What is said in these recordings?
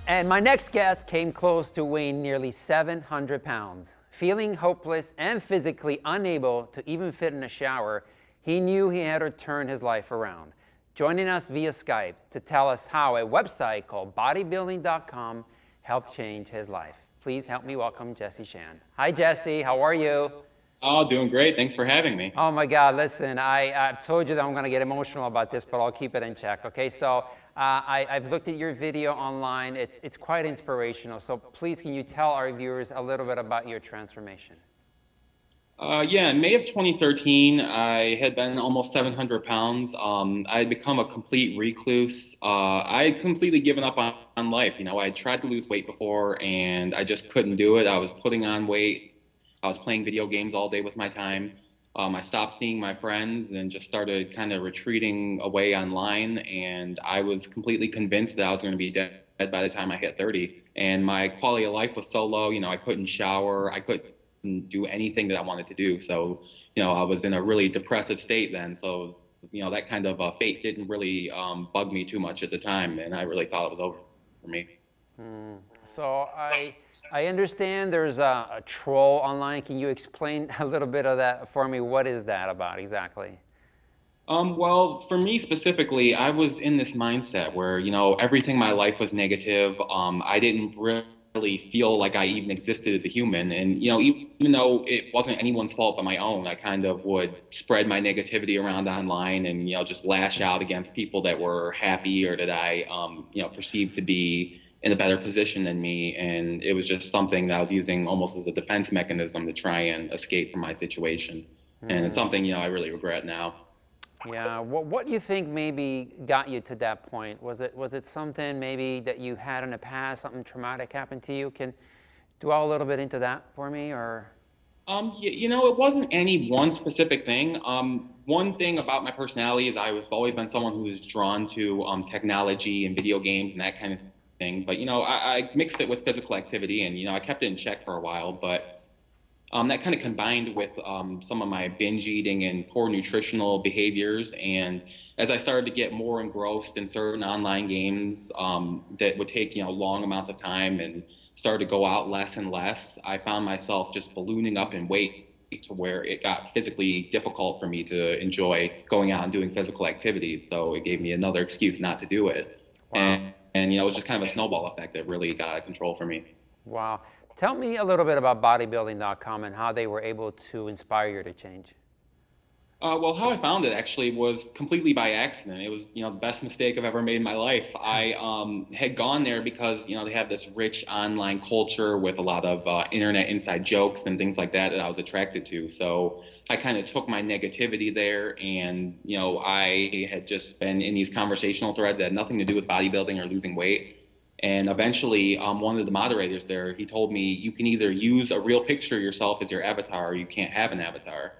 And my next guest came close to weighing nearly 700 pounds. Feeling hopeless and physically unable to even fit in a shower, he knew he had to turn his life around. Joining us via Skype to tell us how a website called bodybuilding.com helped change his life. Please help me welcome Jesse Shan. Hi, Jesse. How are you? Oh, doing great. Thanks for having me. Oh my God, listen, I've told you that I'm gonna get emotional about this, but I'll keep it in check, okay? So I've looked at your video online. It's quite inspirational. So please, can you tell our viewers a little bit about your transformation? Yeah, in May of 2013, I had been almost 700 pounds. I had become a complete recluse. I had completely given up on life. I had tried to lose weight before, and I just couldn't do it. I was putting on weight. I was playing video games all day with my time. I stopped seeing my friends and just started kind of retreating away online. And I was completely convinced that I was going to be dead by the time I hit 30. And my quality of life was so low. I couldn't shower. I couldn't do anything that I wanted to do. So, I was in a really depressive state then. So, that kind of fate didn't really bug me too much at the time. And I really thought it was over for me. So I understand there's a troll online. Can you explain a little bit of that for me? What is that about exactly? Well, for me specifically, I was in this mindset where, everything in my life was negative. I didn't really feel like I even existed as a human. And, even though it wasn't anyone's fault but my own, I kind of would spread my negativity around online and, just lash out against people that were happy or that I, perceived to be in a better position than me. And it was just something that I was using almost as a defense mechanism to try and escape from my situation. And it's something, I really regret now. Yeah, what do you think maybe got you to that point? Was it something maybe that you had in the past, something traumatic happened to you? Can dwell a little bit into that for me, or? It wasn't any one specific thing. One thing about my personality is I've always been someone who is drawn to technology and video games and that kind of thing. But, I mixed it with physical activity and, I kept it in check for a while. But that kind of combined with some of my binge eating and poor nutritional behaviors. And as I started to get more engrossed in certain online games that would take, long amounts of time and started to go out less and less, I found myself just ballooning up in weight to where it got physically difficult for me to enjoy going out and doing physical activities. So it gave me another excuse not to do it. Wow. And it was just kind of a snowball effect that really got out of control for me. Wow. Tell me a little bit about bodybuilding.com and how they were able to inspire you to change. Well, how I found it actually was completely by accident. It was, the best mistake I've ever made in my life. I had gone there because, they have this rich online culture with a lot of internet inside jokes and things like that I was attracted to. So I kind of took my negativity there and, I had just been in these conversational threads that had nothing to do with bodybuilding or losing weight. And eventually, one of the moderators there, he told me, you can either use a real picture of yourself as your avatar or you can't have an avatar.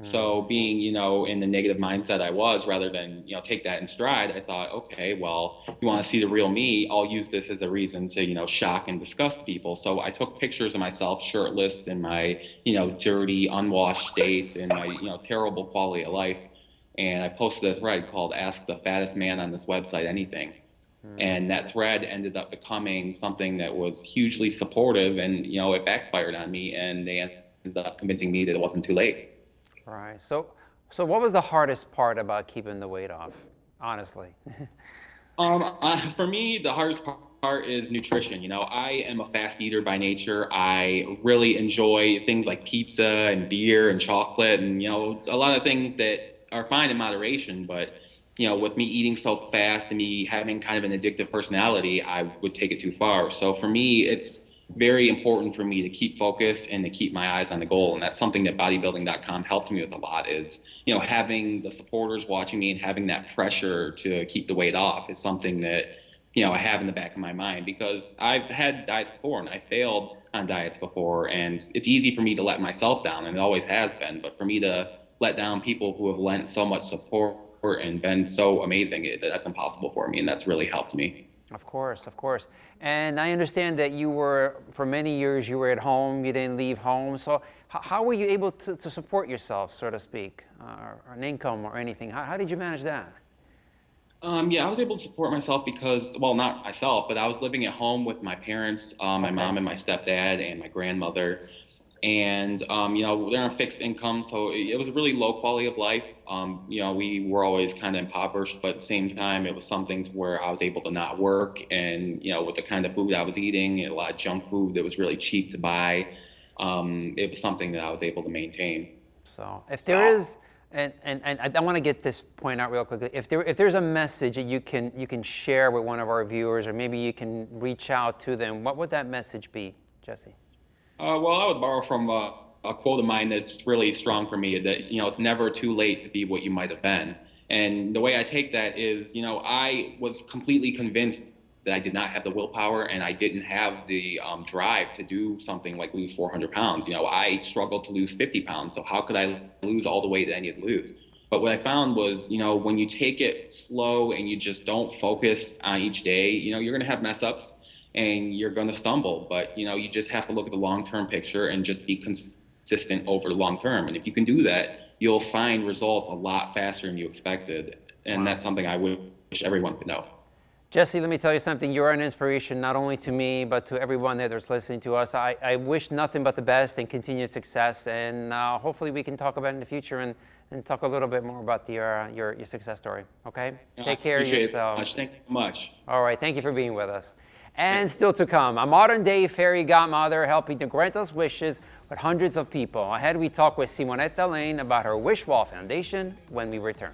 So being, in the negative mindset I was, rather than, take that in stride, I thought, okay, well, you want to see the real me, I'll use this as a reason to, shock and disgust people. So I took pictures of myself shirtless in my, dirty, unwashed state and my, terrible quality of life. And I posted a thread called Ask the Fattest Man on this website anything. And that thread ended up becoming something that was hugely supportive and, it backfired on me and they ended up convincing me that it wasn't too late. Right. So what was the hardest part about keeping the weight off, honestly? For me, the hardest part is nutrition. I am a fast eater by nature. I really enjoy things like pizza and beer and chocolate and, a lot of things that are fine in moderation. But, with me eating so fast and me having kind of an addictive personality, I would take it too far. So for me, it's very important for me to keep focus and to keep my eyes on the goal. And that's something that bodybuilding.com helped me with a lot is, having the supporters watching me and having that pressure to keep the weight off is something that, I have in the back of my mind because I've had diets before and I failed on diets before. And it's easy for me to let myself down and it always has been. But for me to let down people who have lent so much support and been so amazing, that's impossible for me. And that's really helped me. Of course, of course. And I understand that you were, for many years, you were at home, you didn't leave home. So how were you able to support yourself, so to speak, or an income or anything? How did you manage that? Yeah, I was able to support myself because, well, not myself, but I was living at home with my parents, my Okay. mom and my stepdad and my grandmother. And, they're on fixed income, so it was a really low quality of life. We were always kind of impoverished, but at the same time, it was something to where I was able to not work. And, with the kind of food I was eating, and a lot of junk food that was really cheap to buy, it was something that I was able to maintain. So if there is, and I want to get this point out real quickly. If there's a message that you can share with one of our viewers, or maybe you can reach out to them, what would that message be, Jesse? Well, I would borrow from a quote of mine that's really strong for me that, it's never too late to be what you might have been. And the way I take that is, I was completely convinced that I did not have the willpower and I didn't have the drive to do something like lose 400 pounds. I struggled to lose 50 pounds. So how could I lose all the weight that I needed to lose? But what I found was, when you take it slow and you just don't focus on each day, you're going to have mess ups and you're going to stumble, but you just have to look at the long-term picture and just be consistent over the long term. And if you can do that, you'll find results a lot faster than you expected. And Wow. that's something I wish everyone could know. Jesse, let me tell you something. You're an inspiration not only to me, but to everyone that's listening to us. I wish nothing but the best and continued success. And hopefully we can talk about it in the future and talk a little bit more about your success story. Okay? Take care of Appreciate yourself. it so much. Thank you so much. All right. Thank you for being with us. And still to come, a modern-day fairy godmother helping to grant us wishes with hundreds of people. Ahead, we talk with Simonetta Lane about her Wish Wall Foundation when we return.